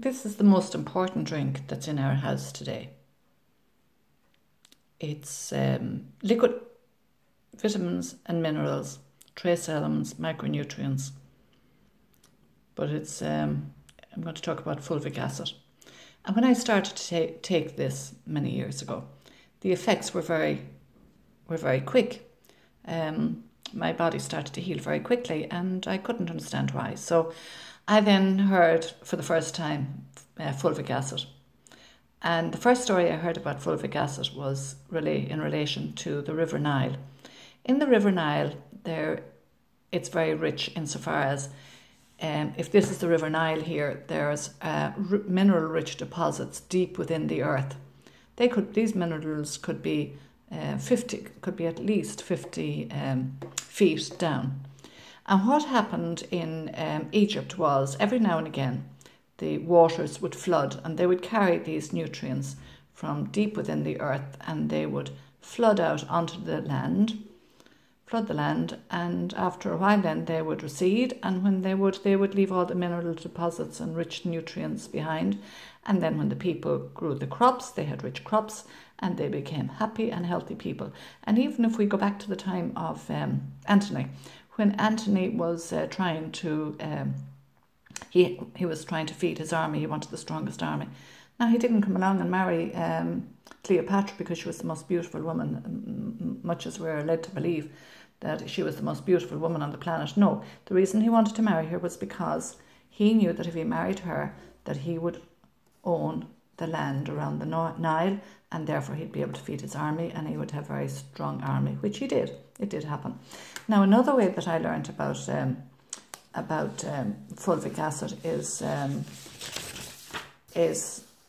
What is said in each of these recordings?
This is the most important drink that's in our house today. It's liquid vitamins and minerals, trace elements, micronutrients. But it's I'm going to talk about fulvic acid. And when I started to take this many years ago, the effects were very quick. My body started to heal very quickly, and I couldn't understand why. So I then heard for the first time fulvic acid. And the first story I heard about fulvic acid was really in relation to the River Nile. In the River Nile, it's very rich insofar as if this is the River Nile here, there's mineral-rich deposits deep within the earth. These minerals could be at least 50 feet down. And what happened in Egypt was every now and again the waters would flood, and they would carry these nutrients from deep within the earth, and they would flood out onto the land, flood the land, and after a while then they would recede, and when they would leave all the mineral deposits and rich nutrients behind. And then when the people grew the crops, they had rich crops, and they became happy and healthy people. And even if we go back to the time of Antony, when Antony was trying to he was trying to feed his army, he wanted the strongest army. Now, he didn't come along and marry Cleopatra because she was the most beautiful woman, much as we're led to believe that she was the most beautiful woman on the planet. No, the reason he wanted to marry her was because he knew that if he married her, that he would own the land around the Nile, and therefore he'd be able to feed his army, and he would have a very strong army, which he did. It did happen. Now, another way that I learned about fulvic acid is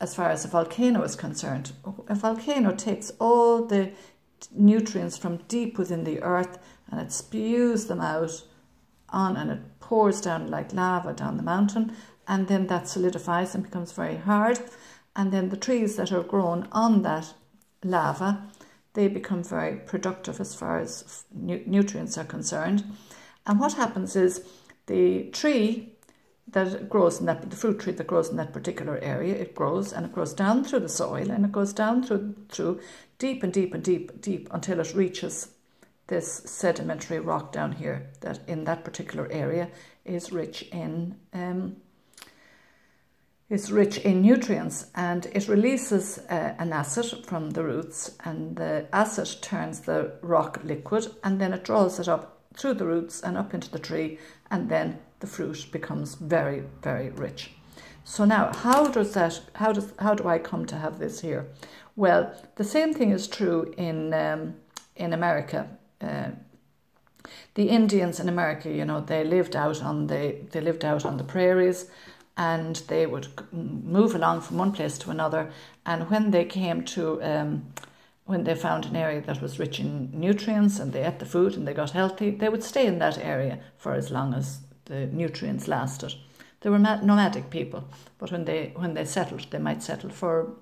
as far as a volcano is concerned. A volcano takes all the nutrients from deep within the earth and it spews them out and it pours down like lava down the mountain, and then that solidifies and becomes very hard, and then the trees that are grown on that lava, they become very productive as far as nutrients are concerned. And what happens is the tree that grows in the fruit tree that grows in that particular area, it grows and it grows down through the soil, and it goes down through deep and deep and deep until it reaches this sedimentary rock down here that in that particular area is rich in nutrients, and it releases an acid from the roots, and the acid turns the rock liquid, and then it draws it up through the roots and up into the tree, and then the fruit becomes very, very rich. So now, how do I come to have this here? Well, the same thing is true in America. The Indians in America, you know, they lived out on the prairies, and they would move along from one place to another. And when they came to when they found an area that was rich in nutrients and they ate the food and they got healthy, they would stay in that area for as long as the nutrients lasted. They were nomadic people, but when they settled, they might settle for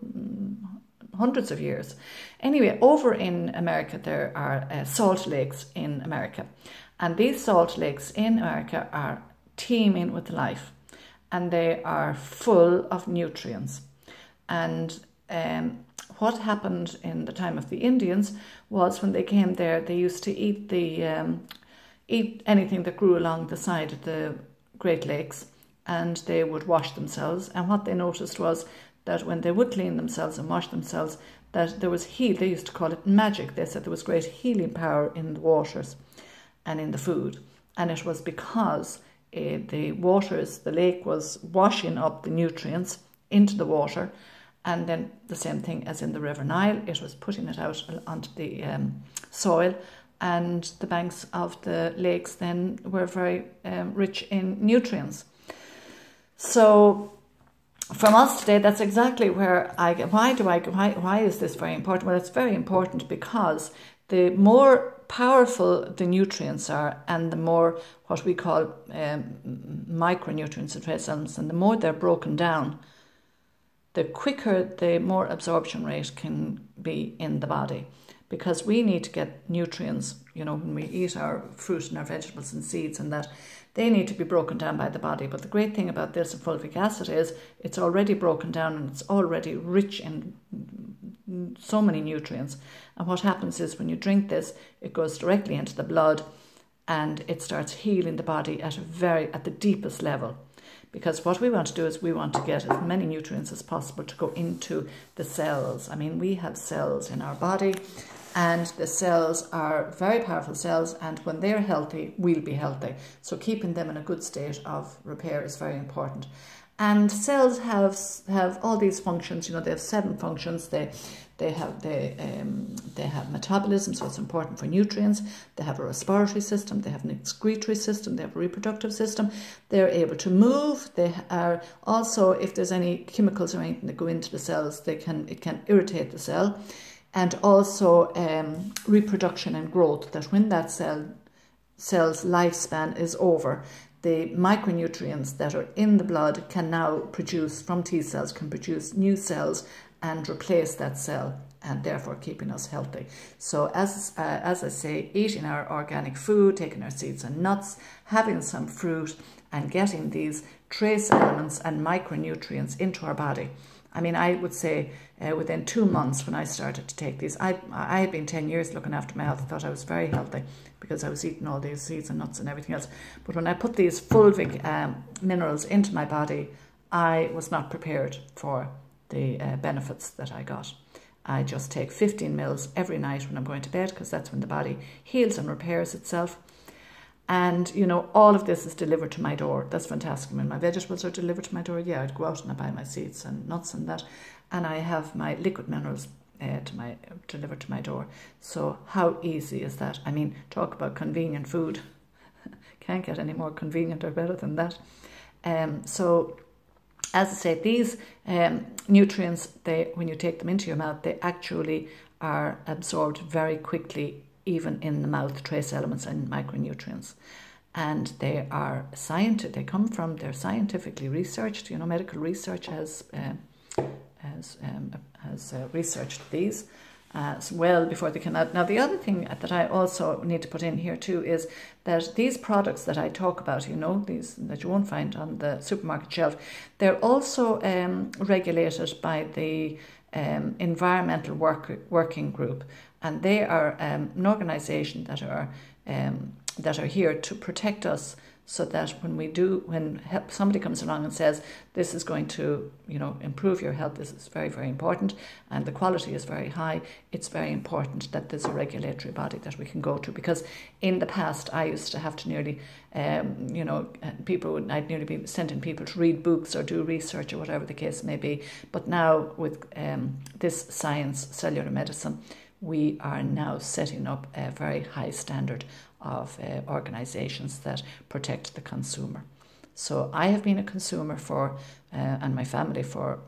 hundreds of years. Anyway, over in America, there are salt lakes in America. And these salt lakes in America are teeming with life, and they are full of nutrients. And what happened in the time of the Indians was when they came there, they used to eat eat anything that grew along the side of the Great Lakes, and they would wash themselves. And what they noticed was that when they would clean themselves and wash themselves, that there was they used to call it magic. They said there was great healing power in the waters and in the food. And it was because the lake was washing up the nutrients into the water, and then the same thing as in the River Nile, it was putting it out onto the soil, and the banks of the lakes then were very rich in nutrients. So from us today, that's exactly where I get. Why is this very important? Well, it's very important because the more powerful the nutrients are, and the more what we call micronutrients and trace elements, and the more they're broken down, the quicker the more absorption rate can be in the body. Because we need to get nutrients, you know, when we eat our fruit and our vegetables and seeds and that, They need to be broken down by the body. But the great thing about this fulvic acid is it's already broken down and it's already rich in so many nutrients. And what happens is when you drink this, it goes directly into the blood and it starts healing the body at the deepest level. Because what we want to do is we want to get as many nutrients as possible to go into the cells. I mean, we have cells in our body, and the cells are very powerful cells, and when they're healthy, we'll be healthy. So keeping them in a good state of repair is very important. And cells have all these functions. You know, they have 7 functions. They have metabolism, so it's important for nutrients. They have a respiratory system. They have an excretory system. They have a reproductive system. They're able to move. They are also, if there's any chemicals or anything that go into the cells, it can irritate the cell. And also reproduction and growth, that when that cell's lifespan is over, the micronutrients that are in the blood can now produce, from T cells, can produce new cells and replace that cell, and therefore keeping us healthy. So as I say, eating our organic food, taking our seeds and nuts, having some fruit, and getting these trace elements and micronutrients into our body. I mean, I would say within 2 months when I started to take these, I had been 10 years looking after my health. I thought I was very healthy because I was eating all these seeds and nuts and everything else. But when I put these fulvic minerals into my body, I was not prepared for the benefits that I got. I just take 15 mils every night when I'm going to bed, because that's when the body heals and repairs itself. And, you know, all of this is delivered to my door. That's fantastic. When my vegetables are delivered to my door, yeah, I'd go out and I buy my seeds and nuts and that. And I have my liquid minerals delivered to my door. So how easy is that? I mean, talk about convenient food. Can't get any more convenient or better than that. So, as I say, these nutrients, when you take them into your mouth, they actually are absorbed very quickly, even in the mouth, trace elements and micronutrients. And they are they're scientifically researched. You know, medical research has researched these well before they came out. Now, the other thing that I also need to put in here too is that these products that I talk about, you know, these that you won't find on the supermarket shelf, they're also regulated by the Environmental Working Group, and they are an organisation that are here to protect us, so that when somebody comes along and says this is going to, you know, improve your health, this is very, very important, and the quality is very high, it's very important that there's a regulatory body that we can go to. Because in the past, I used to have to nearly, I'd nearly be sending people to read books or do research or whatever the case may be. But now with this science, cellular medicine, we are now setting up a very high standard of organisations that protect the consumer. So I have been a consumer and my family for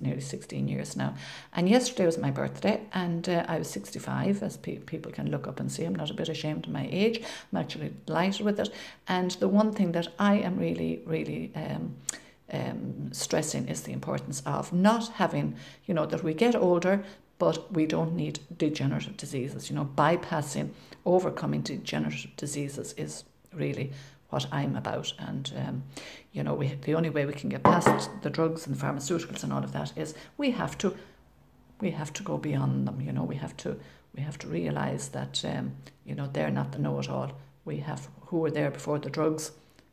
nearly 16 years now. And yesterday was my birthday, and I was 65, as people can look up and see. I'm not a bit ashamed of my age. I'm actually delighted with it. And the one thing that I am really, really stressing is the importance of not having, you know, that we get older, but we don't need degenerative diseases. You know, overcoming degenerative diseases is really what I'm about. And, you know, the only way we can get past the drugs and the pharmaceuticals and all of that is we have to go beyond them. You know, we have to realise that, you know, they're not the know-it-all. Who were there before the drugs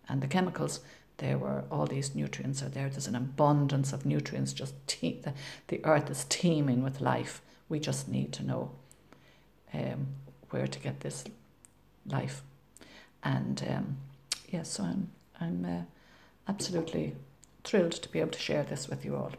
and the chemicals. There were all these nutrients are there. There's an abundance of nutrients. The earth is teeming with life. We just need to know where to get this life. And yes, so I'm absolutely thrilled to be able to share this with you all.